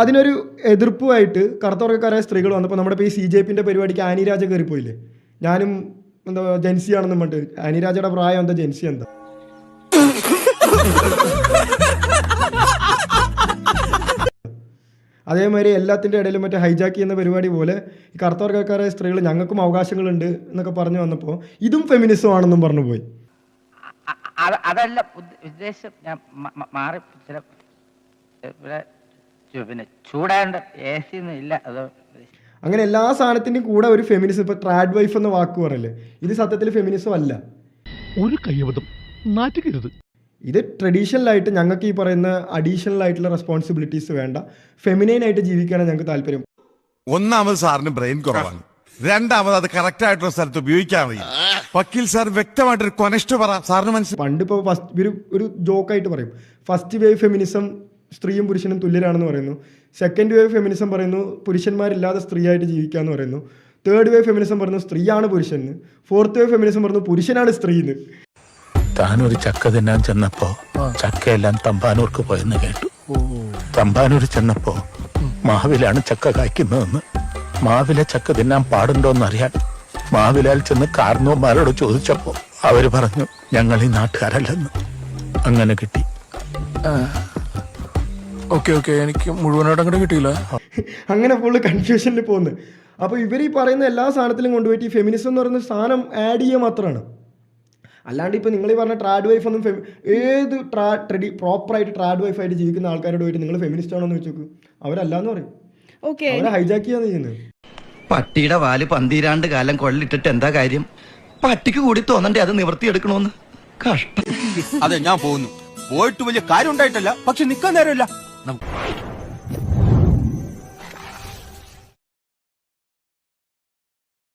അതിനൊരു എതിർപ്പുമായിട്ട് കറുത്തവർഗക്കാരായ സ്ത്രീകൾ വന്നപ്പോൾ നമ്മുടെ ഇപ്പോൾ ഈ CJPന്റെ പരിപാടിക്ക് ആനി രാജ കയറിപ്പോയില്ലേ. ഞാനും എന്താ ജെൻസി ആണെന്നും പറഞ്ഞിട്ട്. ആനി രാജയുടെ പ്രായം എന്താ, ജെൻസി എന്താ? അതേമാതിരി എല്ലാത്തിൻ്റെ ഇടയിലും മറ്റേ ഹൈജാക്ക് ചെയ്യുന്ന പരിപാടി പോലെ ഈ കറുത്തവർഗക്കാരായ സ്ത്രീകൾ ഞങ്ങൾക്കും അവകാശങ്ങളുണ്ട് എന്നൊക്കെ പറഞ്ഞു വന്നപ്പോൾ ഇതും ഫെമിനിസം ആണെന്നും പറഞ്ഞു പോയി. അതല്ല ഉദ്ദേശം. ഞാൻ മാറി പിന്നെ ചൂടാണ്ട് AC ഒന്നും ഇല്ല. അത് അങ്ങനെ എല്ലാ സാധനത്തിൻ്റെയും കൂടെ ഒരു ഫെമിനിസം. ഇപ്പോൾ ട്രാഡ് വൈഫ് എന്ന വാക്ക് പറയല്ലേ, ഇത് സത്യത്തിൽ ഫെമിനിസം അല്ല. ഒരു കയ്യബദ്ധം നാറ്റുകരുത്. ഇത് ട്രഡീഷണലായിട്ട് ഞങ്ങൾക്ക് ഈ പറയുന്ന അഡീഷണൽ ആയിട്ടുള്ള റെസ്പോൺസിബിലിറ്റീസ് വേണ്ട, ഫെമിനൈൻ ആയിട്ട് ജീവിക്കാനാണ് ഞങ്ങൾക്ക് താല്പര്യം. ഒന്നാമത് സാറിന് ബ്രെയിൻ കുറവാണ്, രണ്ടാമത് അത് കറക്റ്റ് ആയിട്ടുള്ള സ്ഥലത്ത് ഉപയോഗിക്കാൻ അറിയാം. വക്കീൽ സാർ വ്യക്തമായിട്ടൊരു കൊനസ്റ്റ് പറ, സാറിന് മനസ്സിലായി. പണ്ട് ഇപ്പോൾ ഒരു ജോക്കായിട്ട് പറയും, ഫസ്റ്റ് വേവ് ഫെമിനിസം സ്ത്രീയും പുരുഷനും തുല്യരാണെന്ന് പറയുന്നു. സെക്കൻഡ് വേവ് ഫെമിനിസം പറയുന്നു പുരുഷന്മാരില്ലാതെ സ്ത്രീയായിട്ട് ജീവിക്കാമെന്ന് പറയുന്നു. തേർഡ് വേവ് ഫെമിനിസം പറയുന്നു സ്ത്രീയാണ് പുരുഷന്. ഫോർത്ത് വേവ് ഫെമിനിസം പറയുന്നു പുരുഷനാണ് സ്ത്രീന്ന്. താനൊരു ചക്ക തിന്നാൻ ചെന്നപ്പോ ചക്കയെല്ലാം തമ്പാനൂർക്ക് പോയെന്ന് കേട്ടു. തമ്പാനൂർ ചെന്നപ്പോ മാവിലാണ് ചക്ക കായ്ക്കുന്നതെന്ന്. മാവിലെ ചക്ക തിന്നാൻ പാടുണ്ടോന്നറിയാൻ മാവിലാൽ ചെന്ന് കാരണവന്മാരോട് ചോദിച്ചപ്പോ അവര് പറഞ്ഞു ഞങ്ങൾ ഈ നാട്ടുകാരല്ലെന്ന്. അങ്ങനെ കിട്ടി. ഓക്കെ എനിക്ക് മുഴുവനായിട്ട് അങ്ങോട്ട് കിട്ടിയില്ല. അങ്ങനെ ഫുള്ള് കൺഫ്യൂഷനിൽ പോകുന്നത്. അപ്പോൾ ഇവർ ഈ പറയുന്ന എല്ലാ സാധനത്തിലും കൊണ്ടുപോയിട്ട് ഈ ഫെമിനിസം എന്ന് പറയുന്ന സാധനം ആഡ് ചെയ്യുക മാത്രമാണ്. അല്ലാണ്ട് ഇപ്പോൾ നിങ്ങൾ ഈ പറഞ്ഞ ട്രാഡ് വൈഫ് ഒന്നും ഏത് പ്രോപ്പറായിട്ട് ട്രാഡ് വൈഫായിട്ട് ജീവിക്കുന്ന ആൾക്കാരോട് പോയിട്ട് നിങ്ങൾ ഫെമിനിസ്റ്റ് ആണോ എന്ന് ചോദിച്ചു, അവരല്ലാന്ന് പറയും. അവരെ ഹൈജാക്ക് ചെയ്യാന്ന് ചെയ്യുന്നത്. പട്ടിയുടെ വാല് 12 കാലം കൊള്ളിട്ടിട്ട് എന്താ കാര്യം? പട്ടിക്ക് കൂടി തോന്നണ്ടേ അത് നിവർത്തിയെടുക്കണോന്ന്? കഷ്ടം. അതെ, ഞാൻ പോകുന്നു. പോയിട്ട് വലിയ കാര്യം ഉണ്ടായിട്ടല്ല, പക്ഷെ നിക്കാൻ നേരമില്ല.